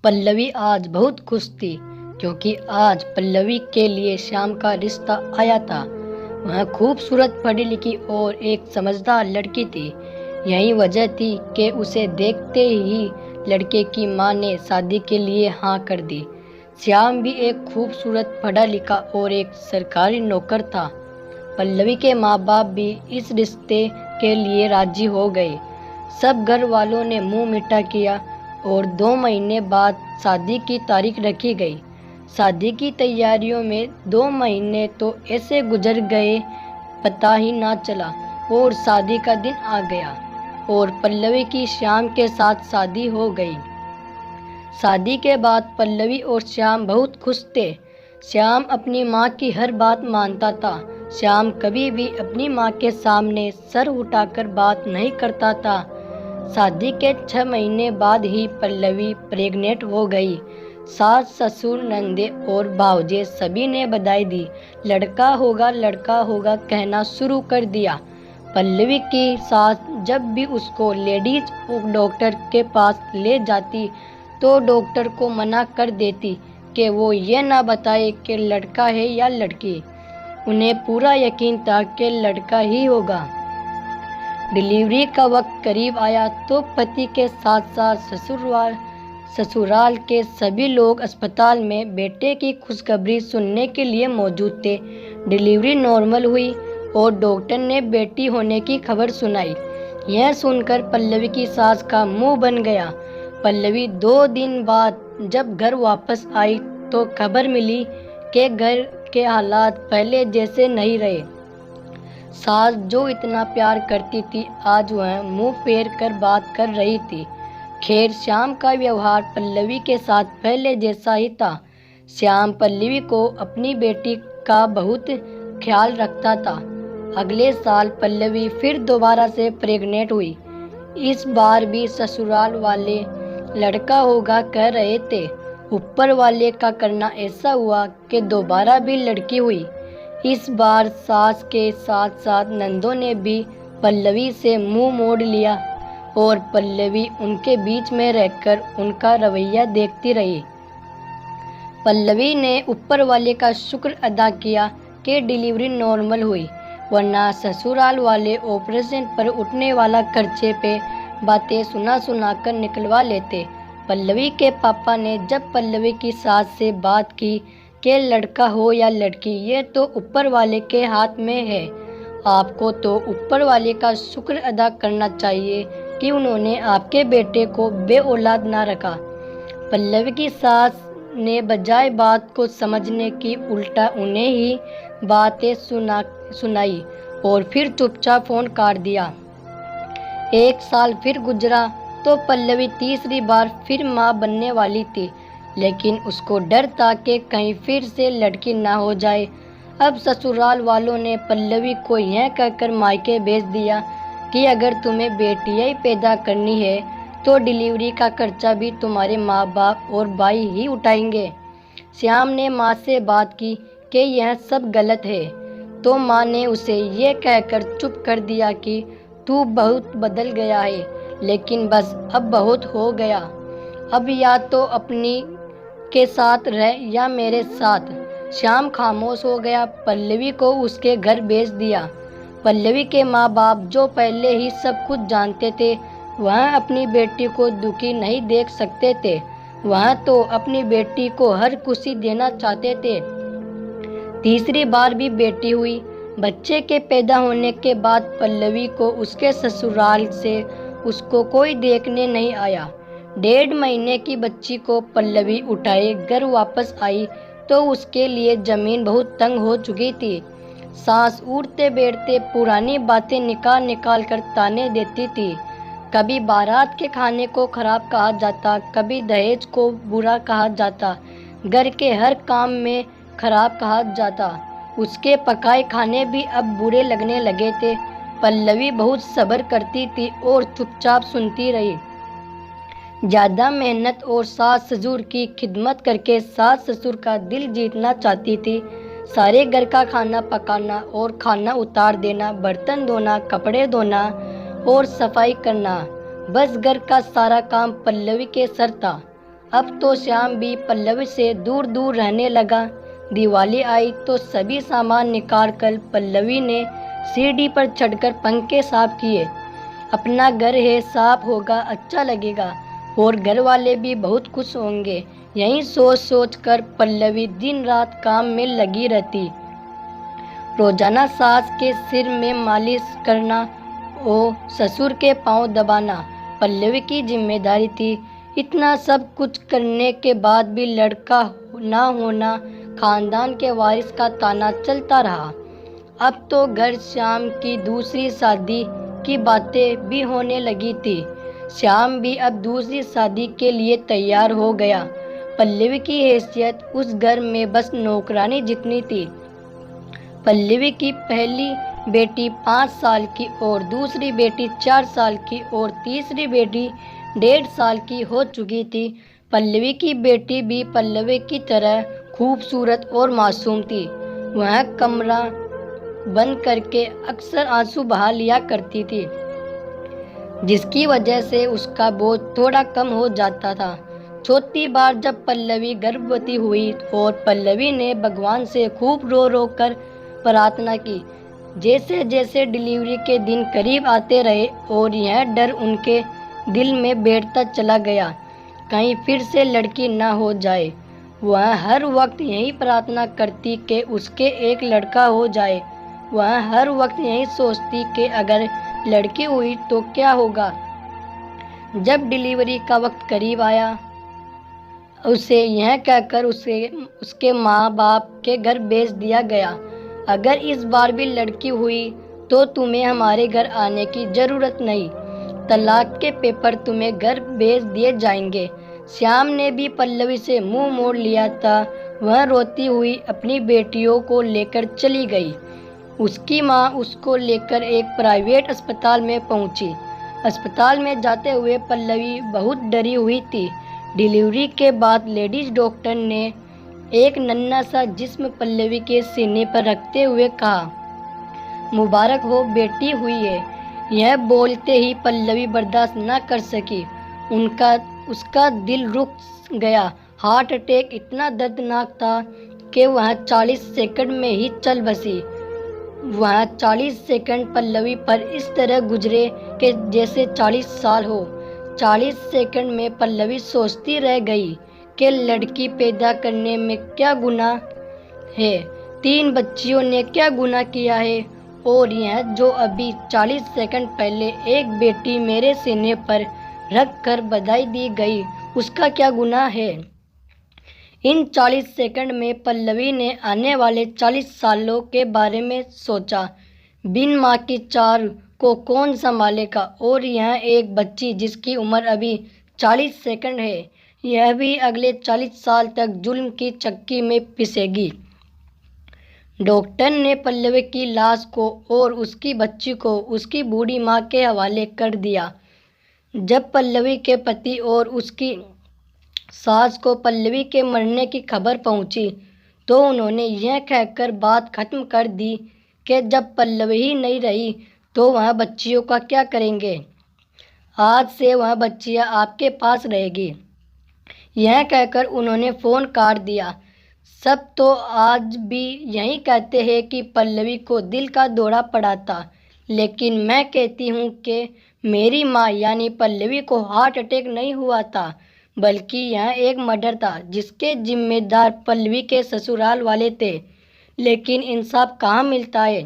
पल्लवी आज बहुत खुश थी क्योंकि आज पल्लवी के लिए श्याम का रिश्ता आया था। वह खूबसूरत, पढ़ी लिखी और एक समझदार लड़की थी। यही वजह थी कि उसे देखते ही लड़के की मां ने शादी के लिए हाँ कर दी। श्याम भी एक खूबसूरत, पढ़ा लिखा और एक सरकारी नौकर था। पल्लवी के माँ बाप भी इस रिश्ते के लिए राजी हो गए। सब घर वालों ने मुंह मीठा किया और 2 महीने बाद शादी की तारीख रखी गई। शादी की तैयारियों में 2 महीने तो ऐसे गुजर गए पता ही ना चला और शादी का दिन आ गया और पल्लवी की श्याम के साथ शादी हो गई। शादी के बाद पल्लवी और श्याम बहुत खुश थे। श्याम अपनी माँ की हर बात मानता था। श्याम कभी भी अपनी माँ के सामने सर उठाकर बात नहीं करता था। शादी के 6 महीने बाद ही पल्लवी प्रेग्नेंट हो गई। सास, ससुर, नंदे और भावजे सभी ने बधाई दी। लड़का होगा कहना शुरू कर दिया। पल्लवी की सास जब भी उसको लेडीज डॉक्टर के पास ले जाती तो डॉक्टर को मना कर देती कि वो ये ना बताए कि लड़का है या लड़की। उन्हें पूरा यकीन था कि लड़का ही होगा। डिलीवरी का वक्त करीब आया तो पति के साथ साथ ससुराल के सभी लोग अस्पताल में बेटे की खुशखबरी सुनने के लिए मौजूद थे। डिलीवरी नॉर्मल हुई और डॉक्टर ने बेटी होने की खबर सुनाई। यह सुनकर पल्लवी की सास का मुंह बन गया। पल्लवी 2 दिन बाद जब घर वापस आई तो खबर मिली कि घर के हालात पहले जैसे नहीं रहे। सास जो इतना प्यार करती थी आज वह मुंह फेर कर बात कर रही थी। खैर, श्याम का व्यवहार पल्लवी के साथ पहले जैसा ही था। श्याम पल्लवी को अपनी बेटी का बहुत ख्याल रखता था। अगले साल पल्लवी फिर दोबारा से प्रेग्नेंट हुई। इस बार भी ससुराल वाले लड़का होगा कह रहे थे। ऊपर वाले का करना ऐसा हुआ कि दोबारा भी लड़की हुई। इस बार सास के साथ साथ नंदों ने भी पल्लवी से मुंह मोड़ लिया और पल्लवी उनके बीच में रहकर उनका रवैया देखती रही। पल्लवी ने ऊपर वाले का शुक्र अदा किया कि डिलीवरी नॉर्मल हुई, वरना ससुराल वाले ऑपरेशन पर उठने वाला खर्चे पे बातें सुना कर निकलवा लेते। पल्लवी के पापा ने जब पल्लवी की सास से बात की कि लड़का हो या लड़की ये तो ऊपर वाले के हाथ में है, आपको तो ऊपर वाले का शुक्र अदा करना चाहिए कि उन्होंने आपके बेटे को बेऔलाद ना रखा। पल्लवी की सास ने बजाय बात को समझने की उल्टा उन्हें ही बातें सुनाई और फिर चुपचाप फोन काट दिया। 1 साल फिर गुजरा तो पल्लवी तीसरी बार फिर मां बनने वाली थी, लेकिन उसको डर था कि कहीं फिर से लड़की ना हो जाए। अब ससुराल वालों ने पल्लवी को यह कहकर मायके भेज दिया कि अगर तुम्हें बेटियां ही पैदा करनी है तो डिलीवरी का खर्चा भी तुम्हारे माँ बाप और भाई ही उठाएंगे। श्याम ने माँ से बात की कि यह सब गलत है तो माँ ने उसे ये कहकर चुप कर दिया कि तू बहुत बदल गया है, लेकिन बस अब बहुत हो गया। अब या तो अपनी के साथ रह या मेरे साथ। श्याम खामोश हो गया। पल्लवी को उसके घर भेज दिया। पल्लवी के माँ बाप जो पहले ही सब कुछ जानते थे, वह अपनी बेटी को दुखी नहीं देख सकते थे। वह तो अपनी बेटी को हर खुशी देना चाहते थे। तीसरी बार भी बेटी हुई। बच्चे के पैदा होने के बाद पल्लवी को उसके ससुराल से उसको कोई देखने नहीं आया। 1.5 महीने की बच्ची को पल्लवी उठाए घर वापस आई तो उसके लिए जमीन बहुत तंग हो चुकी थी। सास उठते बैठते पुरानी बातें निकाल कर ताने देती थी। कभी बारात के खाने को खराब कहा जाता, कभी दहेज को बुरा कहा जाता, घर के हर काम में खराब कहा जाता। उसके पकाए खाने भी अब बुरे लगने लगे थे। पल्लवी बहुत सब्र करती थी और चुपचाप सुनती रही। ज़्यादा मेहनत और सास ससुर की खिदमत करके सास ससुर का दिल जीतना चाहती थी। सारे घर का खाना पकाना और खाना उतार देना, बर्तन धोना, कपड़े धोना और सफाई करना, बस घर का सारा काम पल्लवी के सर था। अब तो श्याम भी पल्लवी से दूर दूर रहने लगा। दिवाली आई तो सभी सामान निकाल कर पल्लवी ने सीढ़ी पर चढ़कर पंखे साफ किए। अपना घर है, साफ होगा, अच्छा लगेगा और घर वाले भी बहुत खुश होंगे। यही सोच सोच कर पल्लवी दिन रात काम में लगी रहती। रोजाना सास के सिर में मालिश करना और ससुर के पांव दबाना पल्लवी की जिम्मेदारी थी। इतना सब कुछ करने के बाद भी लड़का ना होना खानदान के वारिस का ताना चलता रहा। अब तो घर श्याम की दूसरी शादी की बातें भी होने लगी थी। श्याम भी अब दूसरी शादी के लिए तैयार हो गया। पल्लवी की हैसियत उस घर में बस नौकरानी जितनी थी। पल्लवी की पहली बेटी 5 साल की और दूसरी बेटी 4 साल की और तीसरी बेटी 1.5 साल की हो चुकी थी। पल्लवी की बेटी भी पल्लवी की तरह खूबसूरत और मासूम थी। वह कमरा बंद करके अक्सर आंसू बहा लिया करती थी, जिसकी वजह से उसका बोझ थोड़ा कम हो जाता था। चौथी बार जब पल्लवी गर्भवती हुई और पल्लवी ने भगवान से खूब रो रो कर प्रार्थना की। जैसे जैसे डिलीवरी के दिन करीब आते रहे और यह डर उनके दिल में बैठता चला गया, कहीं फिर से लड़की ना हो जाए। वह हर वक्त यही प्रार्थना करती कि उसके एक लड़का हो जाए। वह हर वक्त यही सोचती कि अगर लड़की हुई तो क्या होगा। जब डिलीवरी का वक्त करीब आया, उसे यह कहकर उसके माँ बाप के घर भेज दिया गया, अगर इस बार भी लड़की हुई तो तुम्हें हमारे घर आने की ज़रूरत नहीं, तलाक के पेपर तुम्हें घर भेज दिए जाएंगे। श्याम ने भी पल्लवी से मुंह मोड़ लिया था। वह रोती हुई अपनी बेटियों को लेकर चली गई। उसकी माँ उसको लेकर एक प्राइवेट अस्पताल में पहुंची। अस्पताल में जाते हुए पल्लवी बहुत डरी हुई थी। डिलीवरी के बाद लेडीज डॉक्टर ने एक नन्हा सा जिस्म पल्लवी के सीने पर रखते हुए कहा, मुबारक हो, बेटी हुई है। यह बोलते ही पल्लवी बर्दाश्त न कर सकी। उसका दिल रुक गया। हार्ट अटैक इतना दर्दनाक था कि वह 40 सेकंड में ही चल बसी। वह 40 सेकंड पल्लवी पर इस तरह गुजरे कि जैसे 40 साल हो। 40 सेकंड में पल्लवी सोचती रह गई कि लड़की पैदा करने में क्या गुनाह है, 3 बच्चियों ने क्या गुनाह किया है, और यह जो अभी 40 सेकंड पहले एक बेटी मेरे सीने पर रख कर बधाई दी गई, उसका क्या गुनाह है। इन 40 सेकंड में पल्लवी ने आने वाले 40 सालों के बारे में सोचा। बिन माँ की 4 को कौन संभालेगा, और यह एक बच्ची जिसकी उम्र अभी 40 सेकंड है, यह भी अगले 40 साल तक जुल्म की चक्की में पिसेगी। डॉक्टर ने पल्लवी की लाश को और उसकी बच्ची को उसकी बूढ़ी माँ के हवाले कर दिया। जब पल्लवी के पति और उसकी सास को पल्लवी के मरने की खबर पहुंची तो उन्होंने यह कहकर बात खत्म कर दी कि जब पल्लवी ही नहीं रही तो वह बच्चियों का क्या करेंगे। आज से वह बच्चियां आपके पास रहेगी। यह कहकर उन्होंने फ़ोन काट दिया। सब तो आज भी यही कहते हैं कि पल्लवी को दिल का दौरा पड़ा था, लेकिन मैं कहती हूँ कि मेरी माँ यानी पल्लवी को हार्ट अटैक नहीं हुआ था, बल्कि यह एक मर्डर था जिसके जिम्मेदार पल्लवी के ससुराल वाले थे। लेकिन इंसाफ कहाँ मिलता है।